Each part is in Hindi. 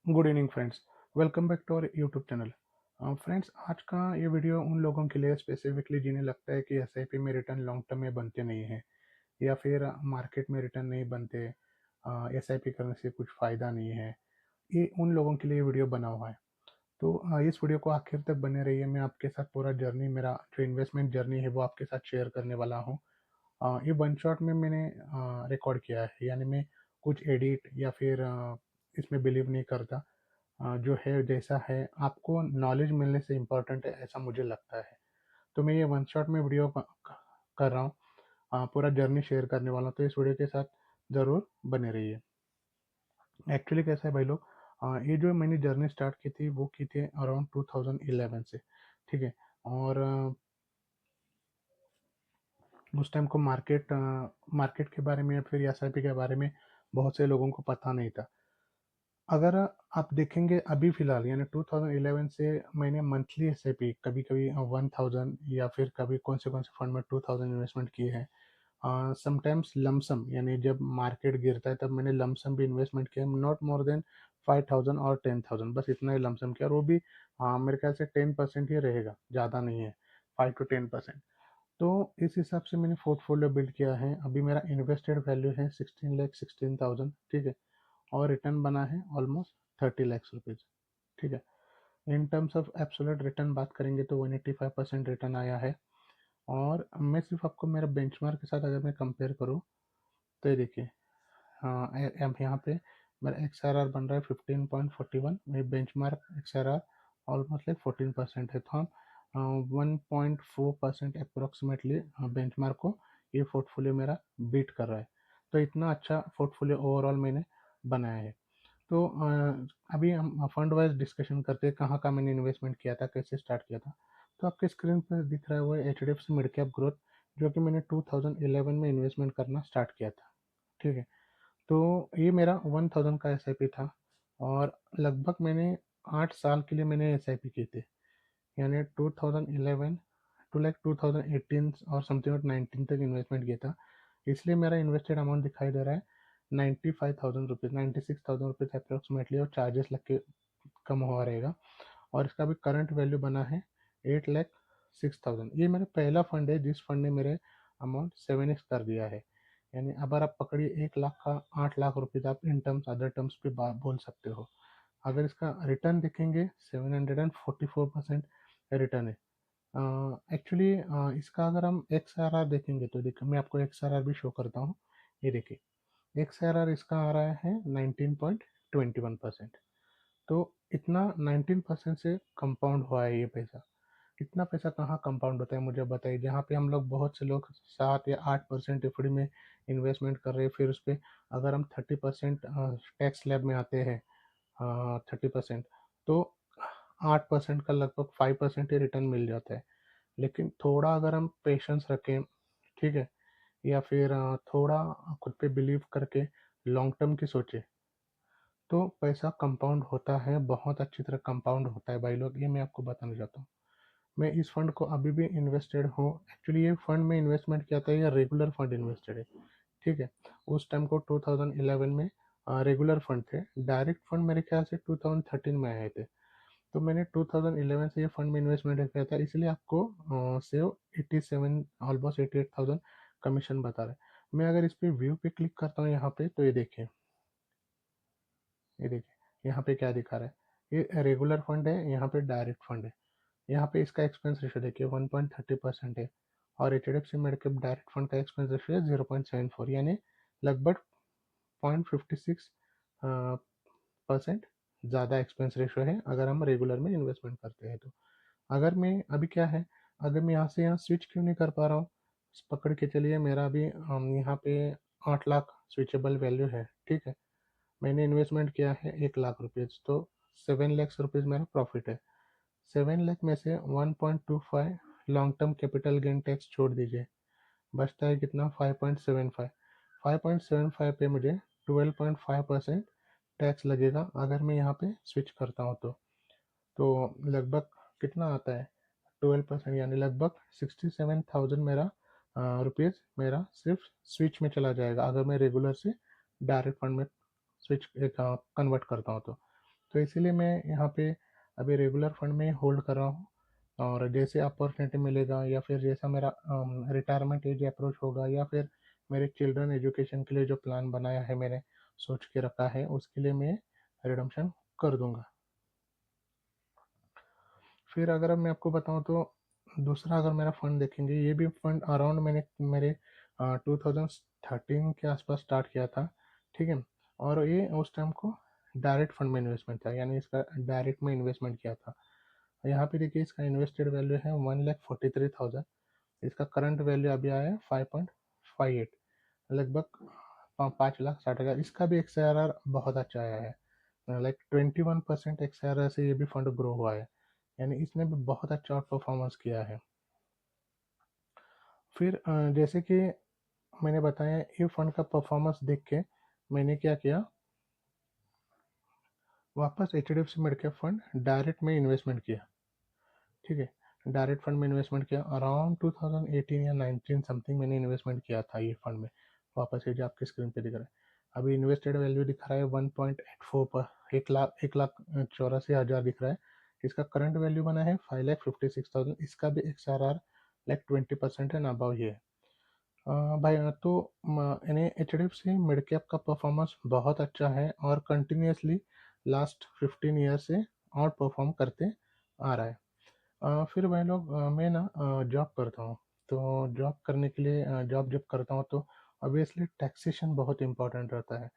Good evening friends. Welcome back to our YouTube channel. Friends, आज का ये वीडियो उन लोगों के लिए स्पेसिफिकली जिन्हें लगता है कि एसआईपी में रिटर्न लॉन्ग टर्म में बनते नहीं हैं या फिर मार्केट में रिटर्न नहीं बनते, एसआईपी करने से कुछ फ़ायदा नहीं है। ये उन लोगों के लिए वीडियो बना हुआ है। तो इस वीडियो को आखिर तक बने रहिए। मैं आपके साथ पूरा जर्नी, मेरा जो इन्वेस्टमेंट जर्नी है वो आपके साथ शेयर करने वाला हूँ। ये वन शॉट में मैंने रिकॉर्ड किया है, यानी मैं कुछ एडिट या फिर इसमें बिलीव नहीं करता। जो है जैसा है आपको नॉलेज मिलने से इम्पोर्टेंट है, ऐसा मुझे लगता है। तो मैं ये वन शॉट में वीडियो कर रहा हूँ, पूरा जर्नी शेयर करने वाला हूँ, तो इस वीडियो के साथ ज़रूर बने रहिए। एक्चुअली कैसा है भाई लोग, ये जो मैंने जर्नी स्टार्ट की थी वो की थी अराउंड 2011 से। ठीक है। और उस टाइम को मार्केट के बारे में या फिर एसआईपी के बारे में बहुत से लोगों को पता नहीं था। अगर आप देखेंगे अभी फ़िलहाल यानी 2011 से मैंने मंथली एसआईपी कभी-कभी 1000 या फिर कभी कौन से फंड में 2000 इन्वेस्टमेंट किए हैं। समटाइम्स लमसम यानी जब मार्केट गिरता है तब मैंने लमसम भी इन्वेस्टमेंट किया, नॉट मोर देन 5000 और 10000, बस इतना ही लमसम किया। और वो भी मेरे ख्याल से 10% ही रहेगा, ज़्यादा नहीं है, 5 टू 10%। तो इस हिसाब से मैंने पोर्टफोलियो बिल्ड किया है। अभी मेरा इन्वेस्टेड वैल्यू है 16,16,000। ठीक है। और रिटर्न बना है ऑलमोस्ट 30 लाख रुपीज़। ठीक है। In terms of absolute return बात करेंगे तो 185% रिटर्न आया है। और मैं सिर्फ आपको मेरा बेंचमार्क के साथ अगर मैं कंपेयर करूँ तो ये देखिए, हाँ, अब यहाँ पे मेरा एक्स आर आर बन रहा है 15.41। मेरी benchmark X R R almost like 14% है। तो हम 1.4% अप्रोक्सीमेटली बेंचमार्क को ये पोर्टफोलियो मेरा बीट कर रहा है। तो इतना अच्छा पोर्टफोलियो ओवरऑल मैंने बनाया है। तो अभी हम फंड वाइज डिस्कशन करते हैं, कहाँ का मैंने इन्वेस्टमेंट किया था, कैसे स्टार्ट किया था। तो आपके स्क्रीन पर दिख रहा है वो H D F C mid cap growth, जो कि मैंने 2011 में इन्वेस्टमेंट करना स्टार्ट किया था। ठीक है। तो ये मेरा 1000 का एस आई पी था। और लगभग मैंने 8 साल के लिए मैंने एस आई पी की थी, यानी 2011 टू लाइक 2018 और समथिंग और 19 तक इन्वेस्टमेंट किया था। इसलिए मेरा इन्वेस्टेड अमाउंट दिखाई दे रहा है 95,000 रुपीज़, 96,000 रुपीज़ अप्रोक्सीमेटली, और चार्जेस लग के कम हुआ रहेगा। और इसका भी करंट वैल्यू बना है 8,06,000। ये मेरा पहला फंड है जिस फंड ने मेरे अमाउंट 7x कर दिया है। यानी अगर आप पकड़िए 1 लाख का 8 लाख रुपीज़ आप इन टर्म्स अदर टर्म्स पे बोल सकते हो। अगर इसका रिटर्न देखेंगे 744% रिटर्न है। एक्चुअली इसका अगर हम एक्स आर आर देखेंगे तो देखिए, मैं आपको एक्स आर आर भी शो करता हूँ। ये देखिए, एक्स आर आर इसका आ रहा है 19.21%। तो इतना 19% से कंपाउंड हुआ है ये पैसा। इतना पैसा कहाँ कंपाउंड होता है मुझे बताइए, जहाँ पे हम लोग बहुत से लोग 7 या 8% एफडी में इन्वेस्टमेंट कर रहे हैं, फिर उस पर अगर हम 30% टैक्स स्लैब में आते हैं, 30%, तो 8% का लगभग 5% ही रिटर्न मिल जाता है। लेकिन थोड़ा अगर हम पेशेंस रखें, ठीक है, या फिर थोड़ा खुद पे बिलीव करके लॉन्ग टर्म की सोचे, तो पैसा कंपाउंड होता है, बहुत अच्छी तरह कंपाउंड होता है भाई लोग, ये मैं आपको बताना चाहता हूँ। मैं इस फंड को अभी भी इन्वेस्टेड हूँ। एक्चुअली ये फंड में इन्वेस्टमेंट किया था, ये रेगुलर फंड इन्वेस्टेड है। ठीक है। उस टाइम को 2011 में रेगुलर फंड थे। डायरेक्ट फंड मेरे ख्याल से 2013 में आए थे। तो मैंने 2011 से ये फंड में इन्वेस्टमेंट किया था, इसलिए आपको सेव 87, ऑलमोस्ट 88,000 कमीशन बता रहा है। मैं अगर इस पे व्यू पे क्लिक करता हूँ यहाँ पे, तो ये देखिए, ये देखिए यहाँ पे क्या दिखा रहा है। ये रेगुलर फंड है, यहाँ पे डायरेक्ट फंड है। यहाँ पे इसका एक्सपेंस रेशियो देखिए 1.30% है। और H D F C midcap direct fund का एक्सपेंस रेशियो है 0.74, यानी लगभग 0.56 परसेंट ज़्यादा एक्सपेंस रेशियो है अगर हम रेगुलर में इन्वेस्टमेंट करते हैं तो। अगर मैं अभी क्या है, अगर मैं यहाँ से यहाँ स्विच क्यों नहीं कर पा रहा हूँ, पकड़ के चलिए, मेरा अभी यहाँ पे 8 लाख स्विचेबल वैल्यू है। ठीक है। मैंने इन्वेस्टमेंट किया है 1 लाख रुपीज़, तो 7 लाख रुपीज़ मेरा प्रॉफिट है। 7 लाख में से 1.25 long term capital gain tax छोड़ दीजिए, बचता है कितना, 5.75। 5.75 पे मुझे 12.5% टैक्स लगेगा अगर मैं यहाँ पे स्विच करता हूँ तो लगभग कितना आता है, 12%, यानी लगभग 67,000 मेरा रुपीज़ मेरा सिर्फ स्विच में चला जाएगा अगर मैं रेगुलर से डायरेक्ट फंड में स्विच कन्वर्ट करता हूँ तो। तो इसीलिए मैं यहाँ पे अभी रेगुलर फंड में होल्ड कर रहा हूँ, और जैसे अपॉर्चुनिटी मिलेगा या फिर जैसा मेरा रिटायरमेंट एज अप्रोच होगा या फिर मेरे चिल्ड्रन एजुकेशन के लिए जो प्लान बनाया है, मैंने सोच के रखा है, उसके लिए मैं रिडम्पशन कर दूंगा। फिर अगर अब मैं आपको बताऊं तो दूसरा अगर मेरा फंड देखेंगे, ये भी फंड अराउंड मैंने मेरे 2013 के आसपास स्टार्ट किया था, ठीक है। और ये उस टाइम को डायरेक्ट फंड में इन्वेस्टमेंट था, यानी इसका डायरेक्ट में इन्वेस्टमेंट किया था। यहाँ पे देखिए इसका इन्वेस्टेड वैल्यू है 1,43,000। इसका करंट वैल्यू अभी आया है 5.58, लगभग 5,60,000। इसका भी XIRR बहुत अच्छा आया है, लाइक 21% XIRR से ये भी फंड ग्रो हुआ है, यानी इसने भी बहुत अच्छा परफॉर्मेंस किया है। फिर जैसे कि मैंने बताया, ये फंड का परफॉर्मेंस देख के मैंने क्या किया, वापस HDFC mid cap fund direct में इन्वेस्टमेंट किया, ठीक है। डायरेक्ट फंड में इन्वेस्टमेंट किया अराउंड 2018 या 19 समथिंग मैंने इन्वेस्टमेंट किया था ये फंड में। वापस ये जो आपके स्क्रीन पे दिख रहा है, अभी इन्वेस्टेड वैल्यू दिख रहा है 1.84 पर, 1,84,000 दिख रहा है। इसका करंट वैल्यू बना है 5,56,000। इसका भी XRR लाइक 20% है ना, अबाव ये है। भाई तो यानी HDFC मिड कैप का परफॉर्मेंस बहुत अच्छा है और कंटिन्यूसली लास्ट 15 ईयर से आउट परफॉर्म करते आ रहा है। फिर वह लोग मैं ना जॉब करता हूँ, तो जॉब करने के लिए जॉब जब करता हूँ तो ऑब्वियसली टैक्सेशन बहुत इंपॉर्टेंट रहता है।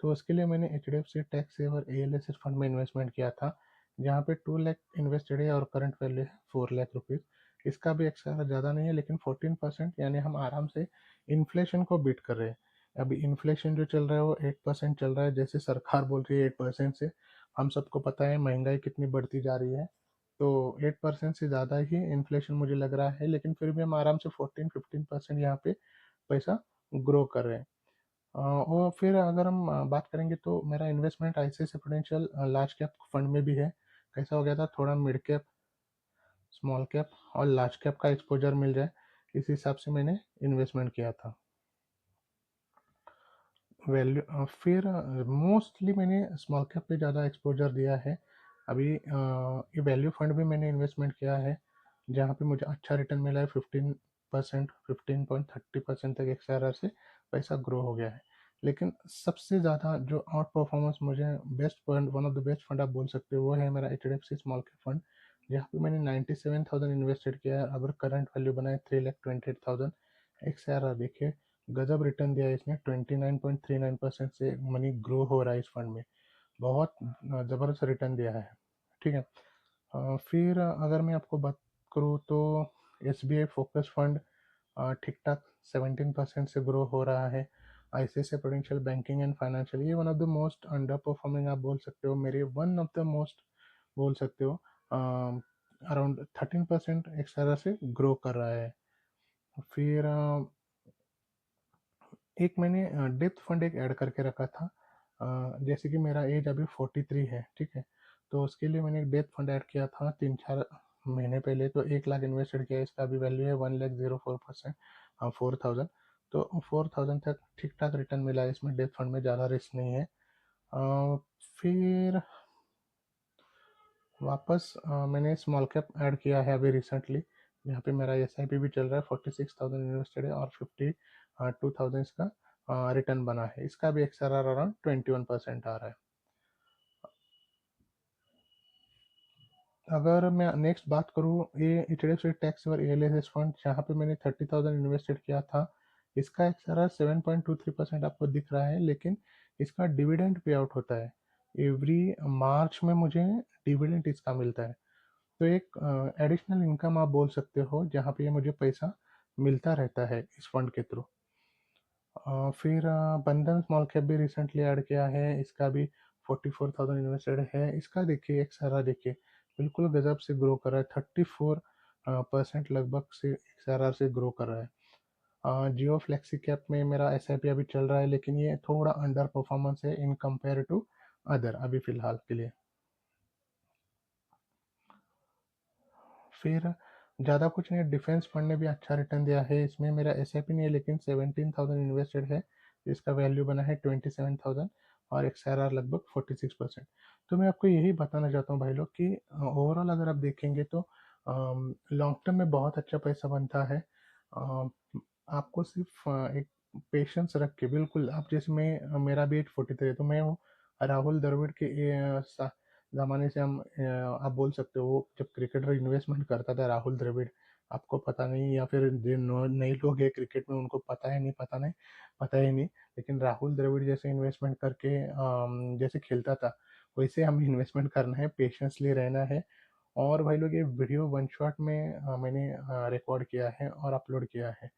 तो उसके लिए मैंने HDFC tax saver ALSS fund में इन्वेस्टमेंट किया था, जहाँ पे 2 लाख इन्वेस्टेड है और करंट वैल्यू है 4 लाख रुपीज़। इसका भी एक्स्ट्रा ज़्यादा नहीं है, लेकिन 14%, यानी हम आराम से इन्फ्लेशन को बीट कर रहे हैं। अभी इन्फ्लेशन जो चल रहा है वो 8% चल रहा है, जैसे सरकार बोल रही है 8% से। हम सबको पता है महंगाई कितनी बढ़ती जा रही है, तो 8% से ज़्यादा ही इन्फ्लेशन मुझे लग रहा है, लेकिन फिर भी हम आराम से 14-15% यहाँ पे पैसा ग्रो कर रहे हैं। और फिर अगर हम बात करेंगे तो मेरा investment ICICI prudential large cap fund में भी है। कैसा हो गया था, थोड़ा मिड कैप, स्मॉल कैप और लार्ज कैप का एक्सपोजर मिल जाए, इस हिसाब से मैंने इन्वेस्टमेंट किया था। वैल्यू फिर मोस्टली मैंने स्मॉल कैप पे ज़्यादा एक्सपोजर दिया है। अभी ये वैल्यू फंड भी मैंने इन्वेस्टमेंट किया है, जहाँ पे मुझे अच्छा रिटर्न मिला है 15%, 15.30% तक XRR से पैसा ग्रो हो गया है। लेकिन सबसे ज़्यादा जो आउट परफॉर्मेंस मुझे best fund, one of the best fund आप बोल सकते हो, वो है मेरा HDFC स्मॉल कैप फंड, जहाँ पे मैंने 97,000 इन्वेस्टेड किया है। अगर करंट वैल्यू बनाए 3,28,000। XRR देखिए, गजब रिटर्न दिया है इसने, 29.39% से मनी ग्रो हो रहा है इस फंड में, बहुत ज़बरदस्त रिटर्न दिया है, ठीक है। फिर अगर मैं आपको बात करूँ तो SBI फोकस फंड ठीक ठाक 17% से ग्रो हो रहा है। ICICI prudential banking and financial, ये one of the most under performing आप बोल सकते हो, मेरे वन ऑफ द मोस्ट बोल सकते हो, अराउंड 13% एक्स्ट्रा से ग्रो कर रहा है। फिर एक मैंने डेप्थ फंड एक ऐड करके रखा था, जैसे कि मेरा एज अभी 43 है, ठीक है। तो उसके लिए मैंने एक डेप्थ फंड ऐड किया था 3-4 महीने पहले, तो 1 लाख इन्वेस्टेड किया। इसका अभी वैल्यू है 1,04%, 4,000। तो 4,000 तक ठीक ठाक रिटर्न मिला है इसमें, डेप्थ फंड में ज़्यादा रिस्क नहीं है। फिर वापस मैंने स्मॉल कैप ऐड किया है अभी रिसेंटली, यहाँ पे मेरा SIP भी चल रहा है, 46,000 इन्वेस्टेड है और 52,000 इसका रिटर्न बना है। इसका भी XRR अराउंड 21% आ रहा है। अगर मैं नेक्स्ट बात करूँ, ये HDFC टैक्स और ALSS फंड, जहाँ पे मैंने 30,000 इन्वेस्टेड किया था, इसका XRR 7.23% आपको दिख रहा है, लेकिन इसका डिविडेंड पे आउट होता है। एवरी मार्च में मुझे डिविडेंड इसका मिलता है, तो एक एडिशनल इनकम आप बोल सकते हो, जहाँ पे ये मुझे पैसा मिलता रहता है इस फंड के थ्रू। फिर बंधन स्मॉल कैप भी रिसेंटली ऐड किया है, इसका भी 44,000 इन्वेस्टेड है। इसका देखिए XRR देखिए, बिल्कुल गजब से ग्रो कर रहा है, 34% लगभग से XRR से ग्रो कर रहा है। जियो फ्लेक्सी कैप में मेरा SIP अभी चल रहा है, लेकिन ये थोड़ा अंडर परफॉर्मेंस है इन कंपेयर टू अदर अभी फिलहाल के लिए। फिर ज़्यादा कुछ नहीं, डिफेंस फंड ने भी अच्छा रिटर्न दिया है। इसमें मेरा SIP नहीं है, लेकिन 17,000 इन्वेस्टेड है, इसका वैल्यू बना है 27,000 और XRR लगभग 46%। तो मैं आपको यही बताना चाहता हूँ भाई लोग कि ओवरऑल अगर आप देखेंगे तो लॉन्ग टर्म में बहुत अच्छा पैसा बनता है। अ, आपको सिर्फ एक पेशेंस रख के, बिल्कुल आप जैसे मेरा भी एज 43 है, तो मैं हूँ राहुल द्रविड़ के ज़माने से हम आप बोल सकते हो, वो जब क्रिकेटर इन्वेस्टमेंट करता था राहुल द्रविड़, आपको पता नहीं, या फिर जो नए लोग हैं क्रिकेट में उनको पता है नहीं, पता ही नहीं, लेकिन राहुल द्रविड़ जैसे इन्वेस्टमेंट करके जैसे खेलता था, वैसे हमें इन्वेस्टमेंट करना है, पेशेंसली रहना है। और भाई लोग ये वीडियो वन शॉट में मैंने रिकॉर्ड किया है और अपलोड किया है।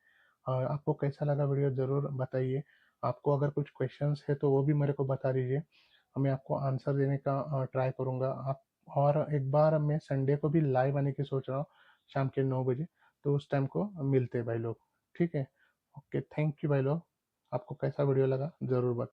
आपको कैसा लगा वीडियो ज़रूर बताइए। आपको अगर कुछ क्वेश्चंस है तो वो भी मेरे को बता दीजिए, मैं आपको आंसर देने का ट्राई करूँगा। आप और एक बार मैं संडे को भी लाइव आने की सोच रहा हूँ, शाम के 9 बजे, तो उस टाइम को मिलते हैं भाई लोग। ठीक है? ओके, थैंक यू भाई लोग। आपको कैसा वीडियो लगा ज़रूर बताइए।